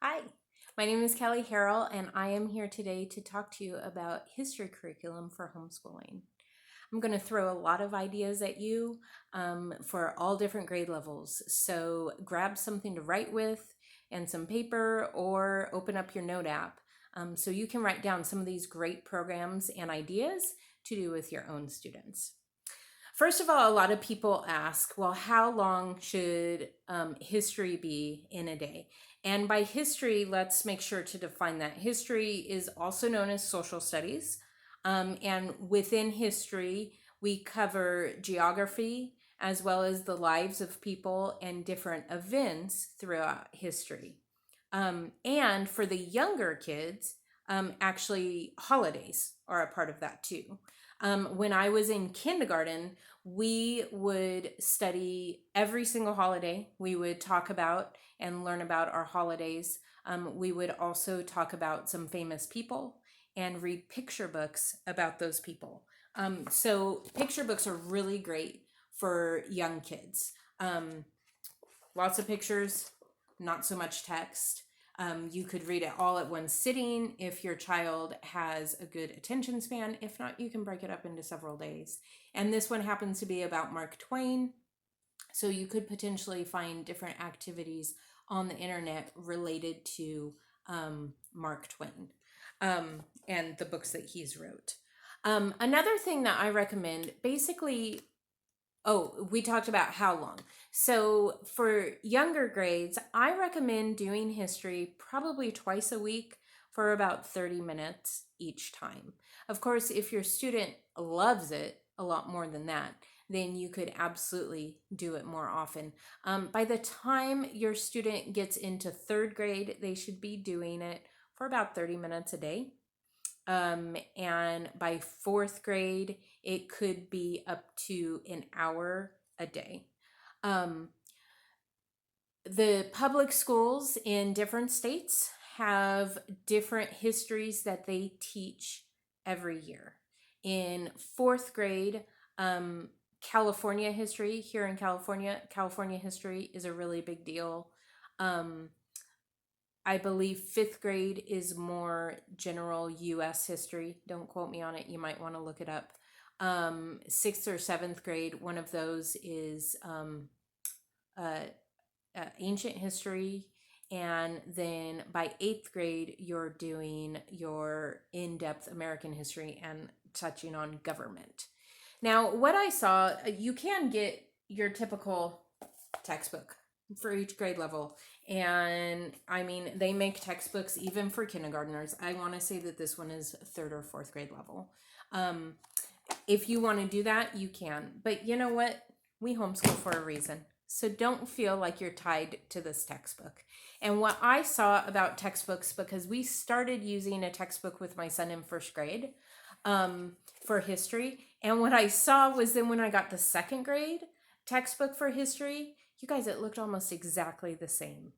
Hi, my name is Kelly Harrell, and I am here today to talk to you about history curriculum for homeschooling. I'm going to throw a lot of ideas at you for all different grade levels. So grab something to write with and some paper, or open up your note app so you can write down some of these great programs and ideas to do with your own students. First of all, a lot of people ask, well, how long should history be in a day? And by history, let's make sure to define that. History is also known as social studies. And within history, we cover geography as well as the lives of people and different events throughout history. And for the younger kids, actually, holidays are a part of that too. When I was in kindergarten, we would study every single holiday. We would talk about and learn about our holidays. We would also talk about some famous people and read picture books about those people. So, picture books are really great for young kids. Lots of pictures, not so much text. You could read it all at one sitting if your child has a good attention span. If not, you can break it up into several days. And this one happens to be about Mark Twain. So you could potentially find different activities on the internet related to Mark Twain and the books that he's wrote. Another thing that I recommend, basically, oh, we talked about how long. So for younger grades, I recommend doing history probably twice a week for about 30 minutes each time. Of course, if your student loves it a lot more than that, then you could absolutely do it more often. By the time your student gets into third grade, they should be doing it for about 30 minutes a day. And by fourth grade, it could be up to an hour a day. Um, the public schools in different states have different histories that they teach every year. In fourth grade, California history, here in California history is a really big deal. Um, I believe fifth grade is more general US history. Don't quote me on it. You might want to look it up. Sixth or seventh grade, one of those is uh, ancient history. And then by eighth grade, you're doing your in depth American history and touching on government. Now, what I saw, you can get your typical textbook for each grade level. And I mean, they make textbooks even for kindergartners. I want to say that this one is third or fourth grade level. Um, if you want to do that, you can. But you know what? We homeschool for a reason. So don't feel like you're tied to this textbook. And what I saw about textbooks, because we started using a textbook with my son in first grade for history. And what I saw was then when I got to second grade textbook for history, you guys, it looked almost exactly the same.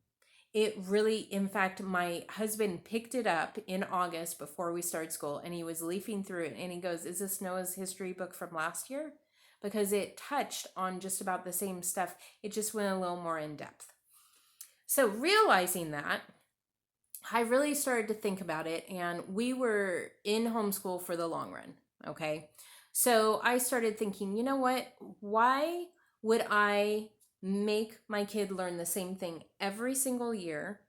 It really, in fact, my husband picked it up in August before we started school, and he was leafing through it and he goes, "Is this Noah's history book from last year?" Because it touched on just about the same stuff. It just went a little more in depth. So, realizing that, I really started to think about it, and we were in homeschool for the long run. Okay. So I started thinking, you know what? Why would I make my kid learn the same thing every single year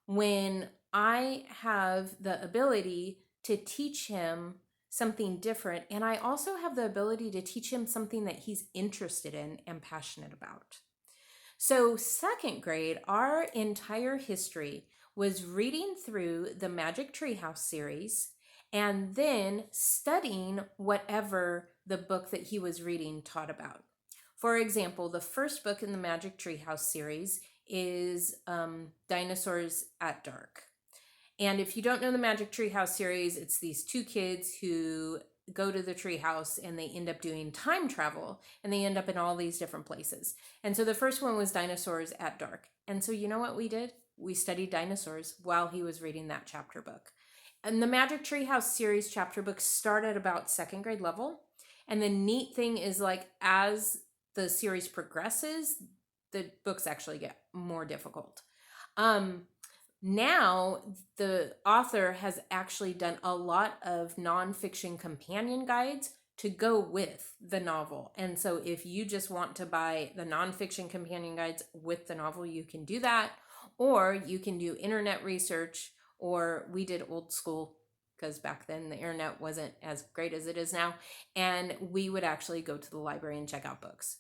when I have the ability to teach him something different? And I also have the ability to teach him something that he's interested in and passionate about. So, second grade, our entire history was reading through the Magic Treehouse series and then studying whatever the book that he was reading taught about. For example, the first book in the Magic Treehouse series is Dinosaurs at Dark. And if you don't know the Magic Treehouse series, it's these two kids who go to the treehouse and they end up doing time travel and they end up in all these different places. And so the first one was Dinosaurs at Dark. And so you know what we did? We studied dinosaurs while he was reading that chapter book. And the Magic Treehouse series chapter books start at about second grade level. And the neat thing is, like, as the series progresses, the books actually get more difficult. Um, Now, the author has actually done a lot of nonfiction companion guides to go with the novel. And so, if you just want to buy the nonfiction companion guides with the novel, you can do that. Or you can do internet research, or we did old school because back then the internet wasn't as great as it is now. And we would actually go to the library and check out books.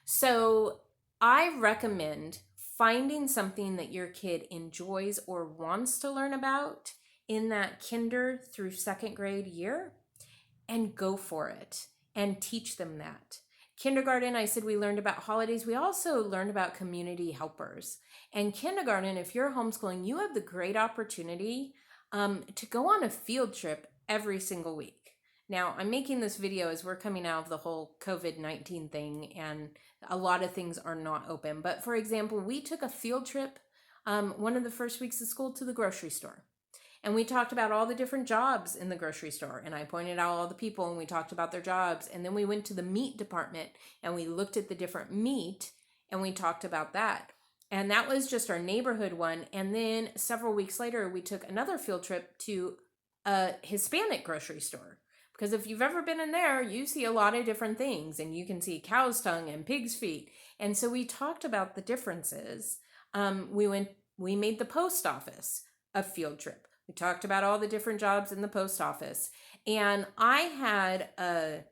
So, I recommend finding something that your kid enjoys or wants to learn about in that kinder through second grade year and go for it and teach them that. Kindergarten, I said we learned about holidays. We also learned about community helpers. And kindergarten, if you're homeschooling, you have the great opportunity to go on a field trip every single week. Now, I'm making this video as we're coming out of the whole COVID-19 thing, and a lot of things are not open. But for example, we took a field trip one of the first weeks of school to the grocery store. And we talked about all the different jobs in the grocery store. And I pointed out all the people and we talked about their jobs. And then we went to the meat department and we looked at the different meat and we talked about that. And that was just our neighborhood one. And then several weeks later, we took another field trip to a Hispanic grocery store. Because if you've ever been in there, you see a lot of different things, and you can see cow's tongue and pig's feet. And so we talked about the differences. We made the post office a field trip. We talked about all the different jobs in the post office. And I had a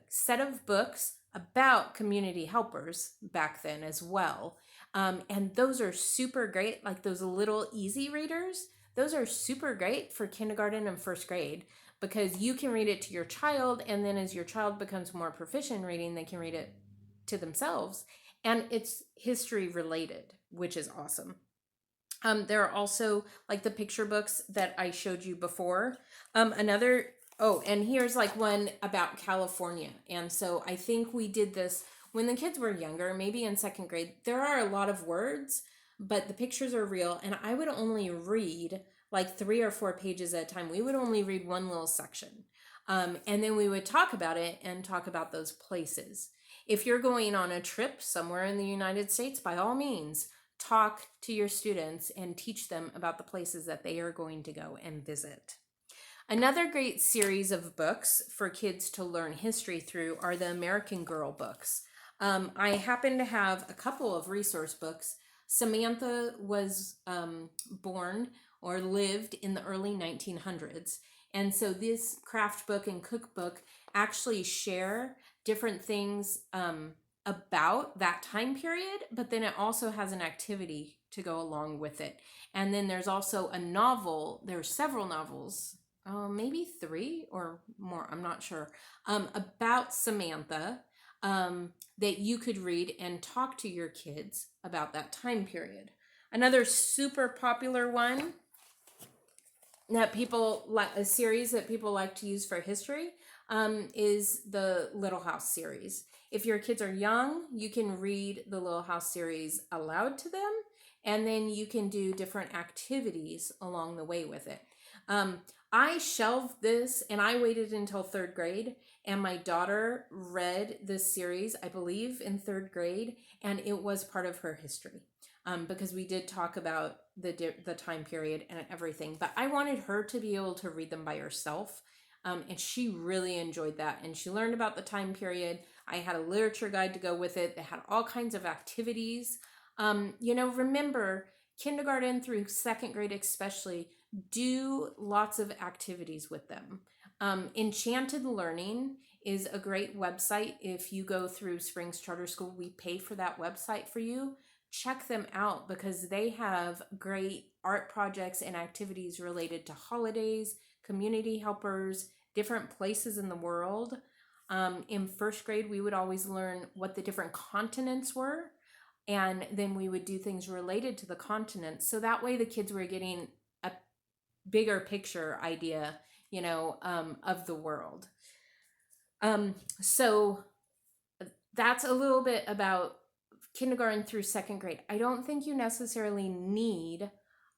set of books about community helpers back then as well. And those are super great, like those little easy readers. Those are super great for kindergarten and first grade because you can read it to your child. And then as your child becomes more proficient in reading, they can read it to themselves. And it's history related, which is awesome. There are also like the picture books that I showed you before. And here's like one about California. And so I think we did this when the kids were younger, maybe in second grade. There are a lot of words, but the pictures are real. And I would only read like 3 or 4 pages at a time. We would only read one little section. And then we would talk about it and talk about those places. If you're going on a trip somewhere in the United States, by all means, talk to your students and teach them about the places that they are going to go and visit. Another great series of books for kids to learn history through are the American Girl books. I happen to have a couple of resource books. Samantha was born or lived in the early 1900s. And so this craft book and cookbook actually share different things about that time period, but then it also has an activity to go along with it. And then there's also a novel. There's several novels, maybe 3 or more, I'm not sure, about Samantha that you could read and talk to your kids about that time period. Another super popular one that people like, a series that people like to use for history, is the Little House series. If your kids are young, you can read the Little House series aloud to them, and then you can do different activities along the way with it. I shelved this and I waited until 3rd grade, and my daughter read this series, I believe, in 3rd grade, and it was part of her history. Because we did talk about the time period and everything, but I wanted her to be able to read them by herself, and she really enjoyed that, and she learned about the time period. I had a literature guide to go with it. They had all kinds of activities. Remember, kindergarten through 2nd grade especially, do lots of activities with them. Enchanted Learning is a great website. If you go through Springs Charter School, we pay for that website for you. Check them out because they have great art projects and activities related to holidays, community helpers, different places in the world. In 1st grade, we would always learn what the different continents were, and then we would do things related to the continents. So that way the kids were getting a bigger picture idea, of the world. So that's a little bit about kindergarten through 2nd grade. I don't think you necessarily need,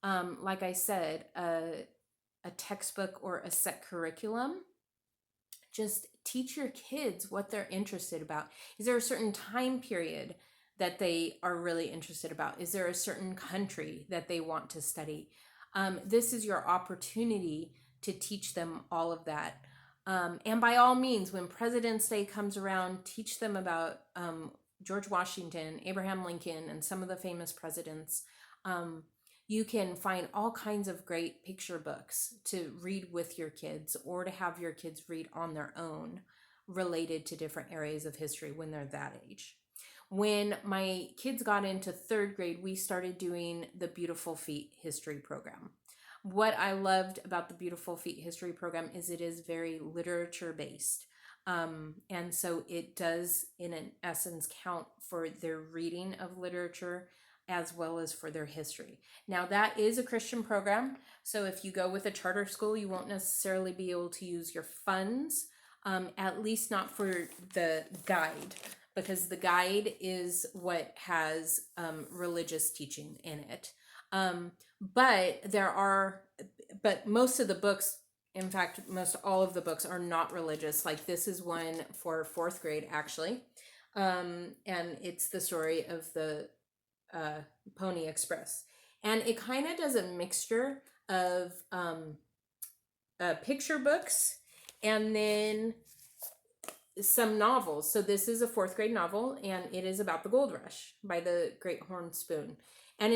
like I said, a textbook or a set curriculum. Just teach your kids what they're interested about. Is there a certain time period that they are really interested about? Is there a certain country that they want to study? This is your opportunity to teach them all of that. And by all means, when President's Day comes around, teach them about George Washington, Abraham Lincoln, and some of the famous presidents. You can find all kinds of great picture books to read with your kids or to have your kids read on their own related to different areas of history when they're that age. When my kids got into third grade, we started doing the Beautiful Feet history program. What I loved about the Beautiful Feet history program is it is very literature based. And so it does, in an essence, count for their reading of literature as well as for their history. Now, that is a Christian program. So if you go with a charter school, you won't necessarily be able to use your funds, at least not for the guide, because the guide is what has religious teaching in it. But most of the books, in fact, most all of the books are not religious. Like this is one for fourth grade, actually. And it's the story of the Pony Express. And it kind of does a mixture of picture books and then some novels. So this is a fourth grade novel, and it is about the gold rush by the Great Horn Spoon. And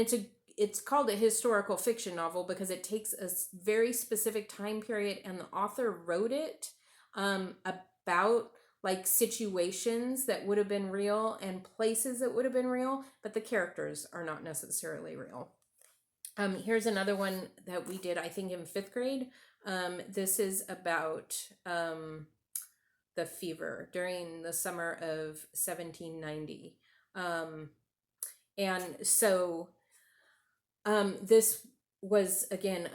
it's called a historical fiction novel because it takes a very specific time period, and the author wrote it about like situations that would have been real and places that would have been real, but the characters are not necessarily real. Here's another one that we did, I think, in fifth grade. This is about the fever during the summer of 1790. And so this was, again,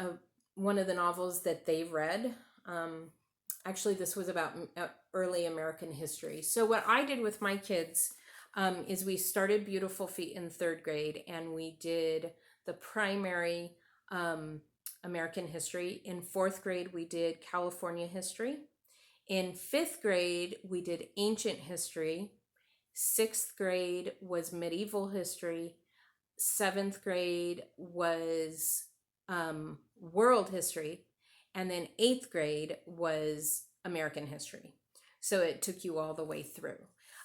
one of the novels that they read. Actually, this was about early American history. So what I did with my kids is we started Beautiful Feet in third grade, and we did the primary American history. In fourth grade, we did California history. In fifth grade, we did ancient history. Sixth grade was medieval history. Seventh grade was world history. And then eighth grade was American history. So it took you all the way through.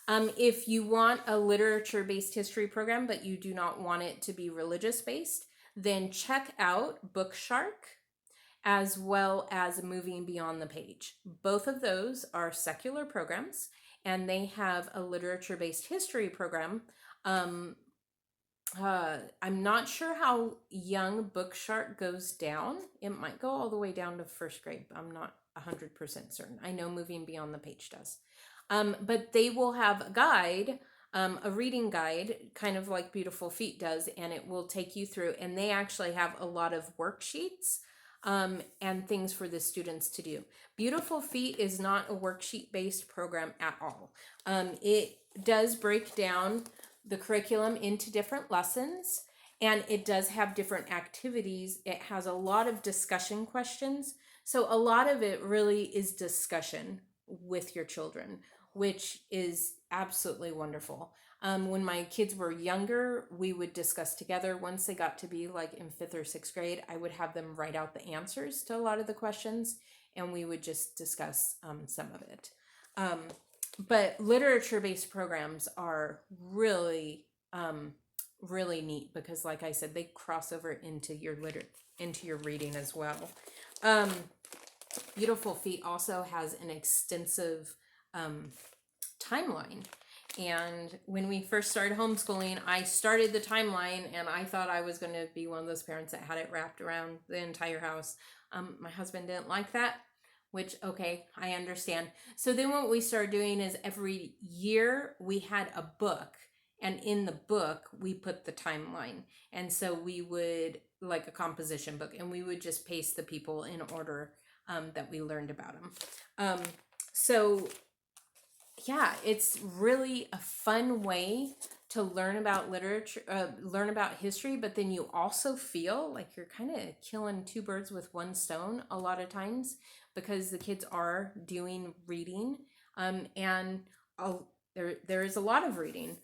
If you want a literature-based history program, but you do not want it to be religious-based, then check out Bookshark as well as Moving Beyond the Page. Both of those are secular programs, and they have a literature-based history program. I'm not sure how young Bookshark goes down. It might go all the way down to first grade, but I'm not 100% certain. I know Moving Beyond the Page does. But they will have a guide, a reading guide, kind of like Beautiful Feet does, and it will take you through. And they actually have a lot of worksheets and things for the students to do. Beautiful Feet is not a worksheet-based program at all. It does break down the curriculum into different lessons, and it does have different activities. It has a lot of discussion questions. So a lot of it really is discussion with your children, which is absolutely wonderful. When my kids were younger, we would discuss together. Once they got to be like in fifth or sixth grade, I would have them write out the answers to a lot of the questions, and we would just discuss some of it. But literature-based programs are really, really neat because, like I said, they cross over into your reading as well. Beautiful Feet also has an extensive timeline. And when we first started homeschooling, I started the timeline, and I thought I was going to be one of those parents that had it wrapped around the entire house. My husband didn't like that, which, okay, I understand. So then what we started doing is every year we had a book, and in the book we put the timeline. And so we would, like a composition book, and we would just paste the people in order that we learned about them. So yeah, it's really a fun way to learn about literature, learn about history, but then you also feel like you're kind of killing two birds with one stone a lot of times because the kids are doing reading, and there is a lot of reading.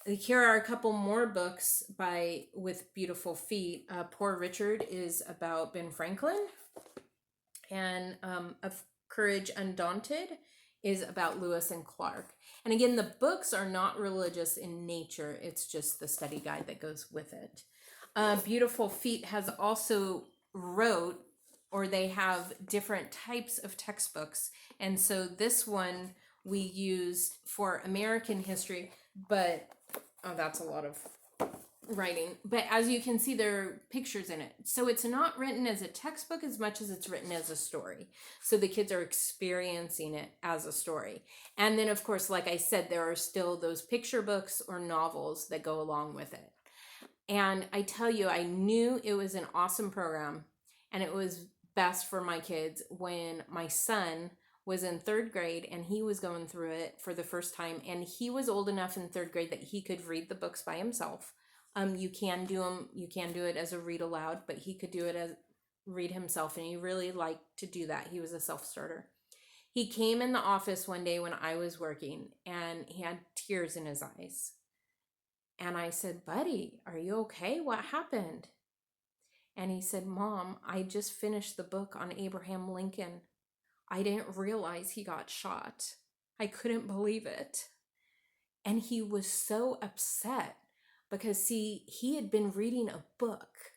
Here are a couple more books with beautiful feet. Poor Richard is about Ben Franklin, and Of Courage Undaunted is about Lewis and Clark. And again, the books are not religious in nature, it's just the study guide that goes with it. Beautiful Feet has also wrote, or they have different types of textbooks. And so this one we used for American history, but oh, that's a lot of writing. But as you can see, there are pictures in it. So it's not written as a textbook as much as it's written as a story. So the kids are experiencing it as a story. And then, of course, like I said, there are still those picture books or novels that go along with it. And I tell you, I knew it was an awesome program and it was best for my kids when my son was in third grade and he was going through it for the first time. And he was old enough in third grade that he could read the books by himself. You can do it as a read aloud, but he could do it as read himself, and he really liked to do that. He was a self-starter. He came in the office one day when I was working and he had tears in his eyes. And I said, "Buddy, are you okay? What happened?" And he said, "Mom, I just finished the book on Abraham Lincoln. I didn't realize he got shot. I couldn't believe it." And he was so upset because, see, he had been reading a book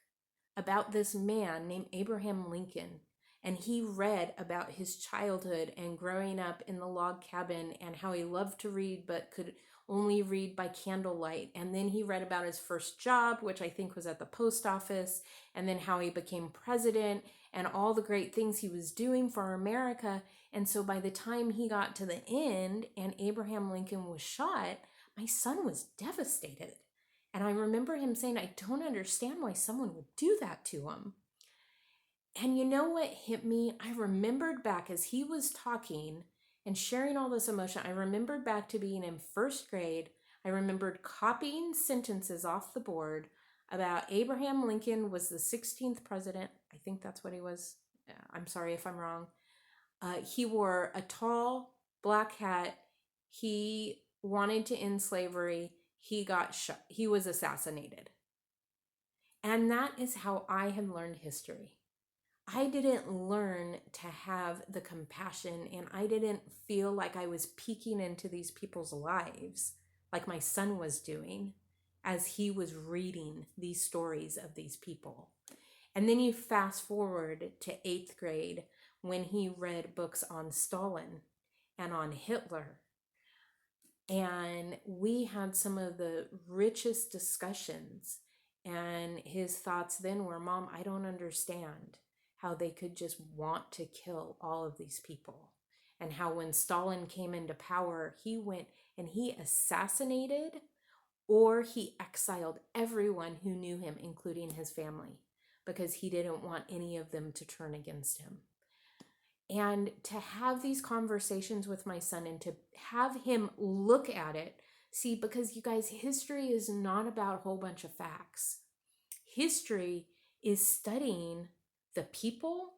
about this man named Abraham Lincoln. And he read about his childhood and growing up in the log cabin and how he loved to read but could only read by candlelight. And then he read about his first job, which I think was at the post office, and then how he became president and all the great things he was doing for America. And so by the time he got to the end and Abraham Lincoln was shot, my son was devastated. And I remember him saying, "I don't understand why someone would do that to him." And you know what hit me? I remembered back as he was talking and sharing all this emotion. I remembered back to being in first grade. I remembered copying sentences off the board about Abraham Lincoln was the 16th president. I think that's what he was. I'm sorry if I'm wrong. He wore a tall black hat. He wanted to end slavery. He got shot. He was assassinated. And that is how I had learned history. I didn't learn to have the compassion, and I didn't feel like I was peeking into these people's lives like my son was doing as he was reading these stories of these people. And then you fast forward to eighth grade when he read books on Stalin and on Hitler. And we had some of the richest discussions. And his thoughts then were, "Mom, I don't understand how they could just want to kill all of these people." And how when Stalin came into power, he went and he assassinated or he exiled everyone who knew him, including his family, because he didn't want any of them to turn against him. And to have these conversations with my son and to have him look at it, see, because you guys, history is not about a whole bunch of facts. History is studying the people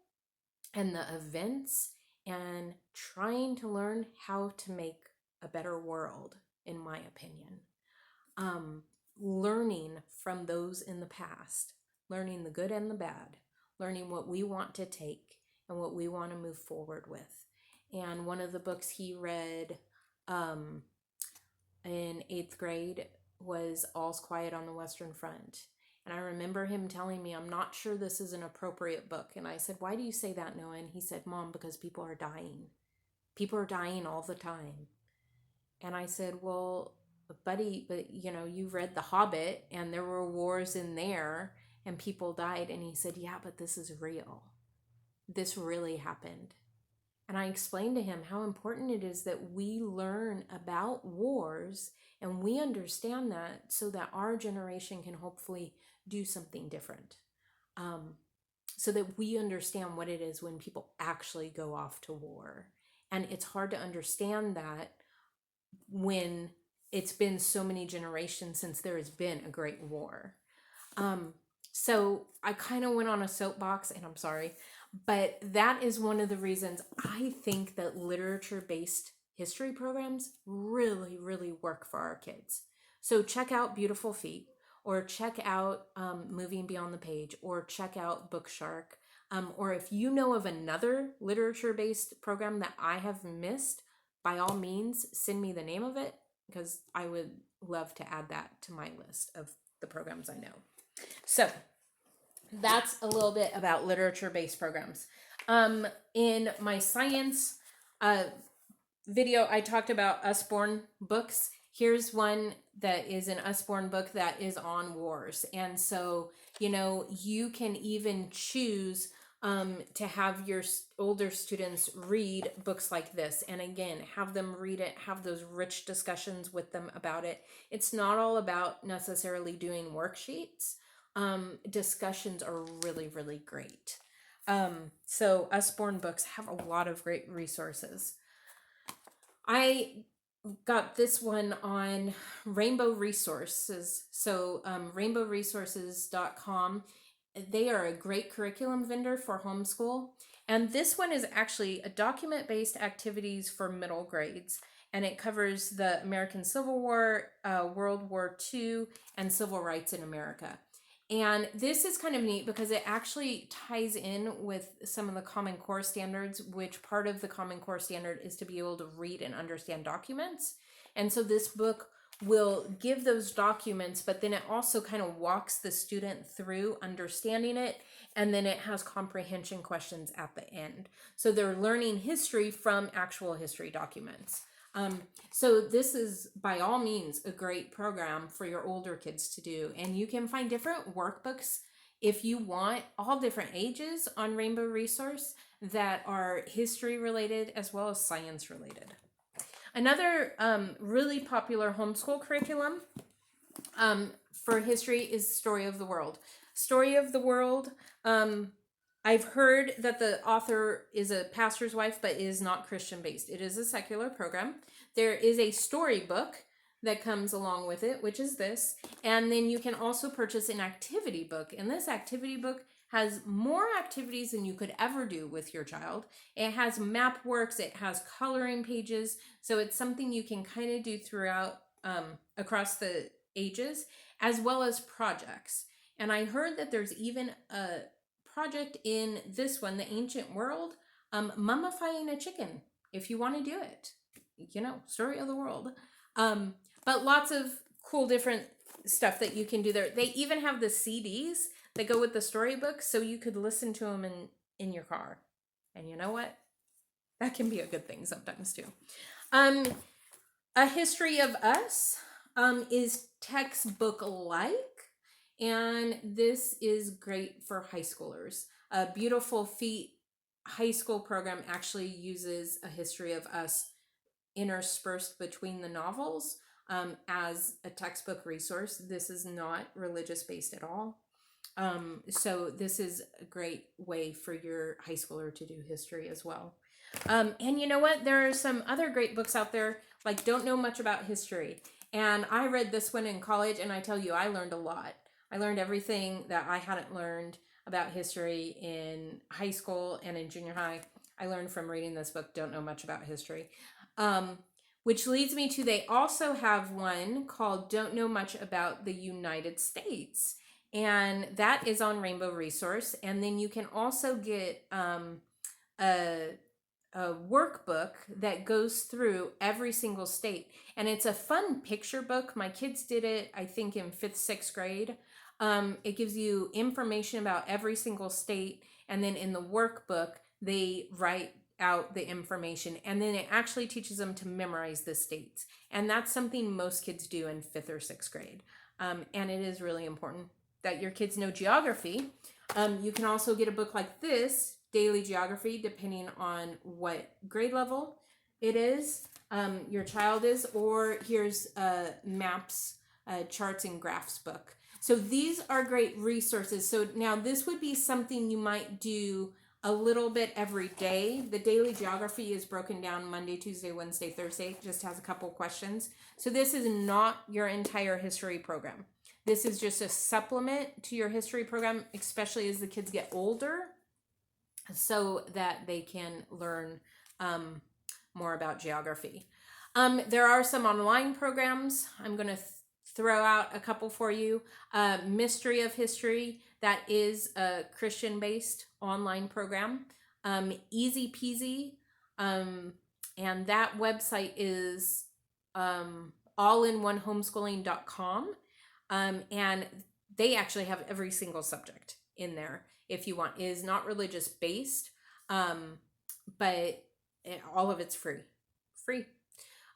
and the events and trying to learn how to make a better world, in my opinion. Learning from those in the past, learning the good and the bad, learning what we want to take and what we want to move forward with. And one of the books he read in eighth grade was All's Quiet on the Western Front. And I remember him telling me, "I'm not sure this is an appropriate book." And I said, "Why do you say that, Noah?" And he said, "Mom, because people are dying. People are dying all the time." And I said, "Well, buddy, but you read The Hobbit and there were wars in there and people died." And he said, "Yeah, but this is real. This really happened." And I explained to him how important it is that we learn about wars and we understand that so that our generation can hopefully do something different. So that we understand what it is when people actually go off to war. And it's hard to understand that when it's been so many generations since there has been a great war. So I kind of went on a soapbox, and I'm sorry, but that is one of the reasons I think that literature-based history programs really, really work for our kids. So check out Beautiful Feet, or check out Moving Beyond the Page, or check out Bookshark. Or if you know of another literature-based program that I have missed, by all means, send me the name of it, because I would love to add that to my list of the programs I know. So that's a little bit about literature-based programs. In my science uh, video, I talked about Usborne books. Here's one that is an Usborne book that is on wars. And so, you can even choose to have your older students read books like this. And again, have them read it, have those rich discussions with them about it. It's not all about necessarily doing worksheets. Discussions are really, really great. So Usborne books have a lot of great resources. I got this one on Rainbow Resources. So rainbowresources.com. They are a great curriculum vendor for homeschool. And this one is actually a document-based activities for middle grades. And it covers the American Civil War, World War II, and civil rights in America. And this is kind of neat because it actually ties in with some of the Common Core standards, which part of the Common Core standard is to be able to read and understand documents. And so this book will give those documents, but then it also kind of walks the student through understanding it. And then it has comprehension questions at the end. So they're learning history from actual history documents. So this is by all means a great program for your older kids to do. And you can find different workbooks if you want, all different ages on Rainbow Resource that are history related as well as science related. Another really popular homeschool curriculum for history is Story of the World. Story of the World, I've heard that the author is a pastor's wife, but is not Christian based. It is a secular program. There is a storybook that comes along with it, which is this. And then you can also purchase an activity book. And this activity book has more activities than you could ever do with your child. It has map works, it has coloring pages. So it's something you can kind of do throughout across the ages, as well as projects. And I heard that there's even a project in this one, The Ancient World, mummifying a chicken, if you want to do it. Story of the world. But lots of cool different stuff that you can do there. They even have the CDs that go with the storybooks, so you could listen to them in your car. And you know what? That can be a good thing sometimes too. A History of Us is textbook-like, and this is great for high schoolers. Beautiful Feet high school program actually uses A History of Us interspersed between the novels as a textbook resource. This is not religious based at all. So this is a great way for your high schooler to do history as well. And you know what? There are some other great books out there, like Don't Know Much About History. And I read this one in college, and I tell you, I learned a lot. I learned everything that I hadn't learned about history in high school and in junior high. I learned from reading this book, Don't Know Much About History. Which leads me to, they also have one called Don't Know Much About the United States. And that is on Rainbow Resource. And then you can also get a workbook that goes through every single state. And it's a fun picture book. My kids did it, I think, in 5th, 6th grade. It gives you information about every single state. And then in the workbook, they write out the information, and then it actually teaches them to memorize the states. And that's something most kids do in 5th or 6th grade. And it is really important that your kids know geography. You can also get a book like this, Daily Geography, depending on what grade level it is, your child is, or here's maps, charts and graphs book. So these are great resources. So now this would be something you might do a little bit every day. The Daily Geography is broken down Monday, Tuesday, Wednesday, Thursday, just has a couple questions. So this is not your entire history program. This is just a supplement to your history program, especially as the kids get older, so that they can learn more about geography. There are some online programs. I'm going to throw out a couple for you. Mystery of History, that is a Christian-based online program. Easy Peasy, and that website is allinonehomeschooling.com. And they actually have every single subject in there if you want. It is not religious based, but all of it's free. Free.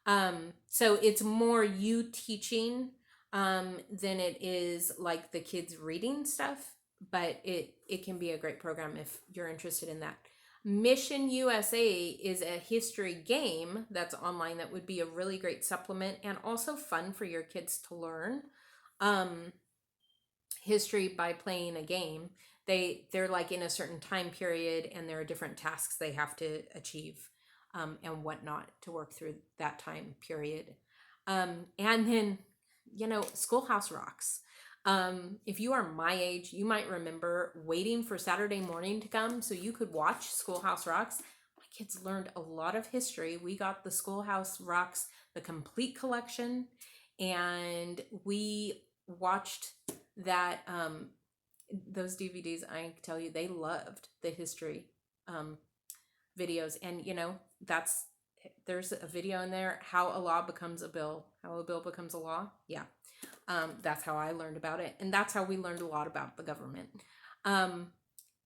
So it's more you teaching than it is like the kids reading stuff, but it can be a great program if you're interested in that. Mission USA is a history game that's online that would be a really great supplement and also fun for your kids to learn history by playing a game. They're like in a certain time period, and there are different tasks they have to achieve and whatnot to work through that time period. And then, Schoolhouse Rocks. If you are my age, you might remember waiting for Saturday morning to come so you could watch Schoolhouse Rocks. My kids learned a lot of history. We got the Schoolhouse Rocks, the complete collection, and we watched that. Those DVDs, I tell you, they loved the history videos. And, there's a video in there, how a law becomes a bill, how a bill becomes a law. Yeah. That's how I learned about it. And that's how we learned a lot about the government.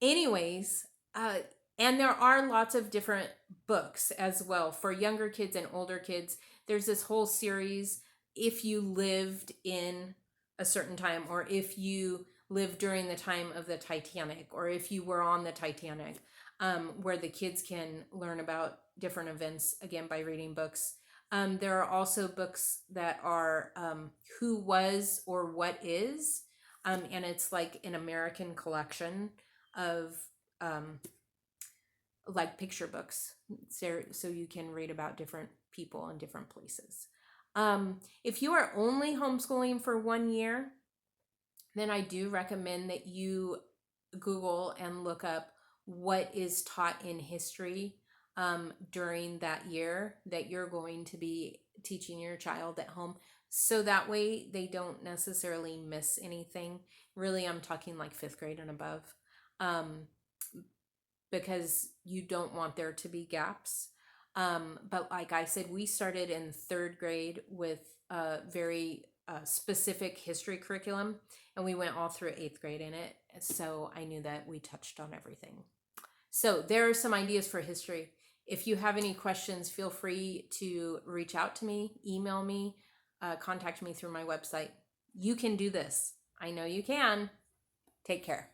Anyways, and there are lots of different books as well for younger kids and older kids. There's this whole series, if you lived in a certain time, or if you lived during the time of the Titanic, or if you were on the Titanic, where the kids can learn about different events, again, by reading books. There are also books that are Who Was or What Is, and it's like an American collection of like picture books, so you can read about different people in different places. If you are only homeschooling for 1 year, then I do recommend that you Google and look up what is taught in history during that year that you're going to be teaching your child at home. So that way they don't necessarily miss anything. Really, I'm talking like 5th grade and above, because you don't want there to be gaps. But like I said, we started in 3rd grade with a very specific history curriculum, and we went all through 8th grade in it. So I knew that we touched on everything. So there are some ideas for history. If you have any questions, feel free to reach out to me, email me, contact me through my website. You can do this. I know you can. Take care.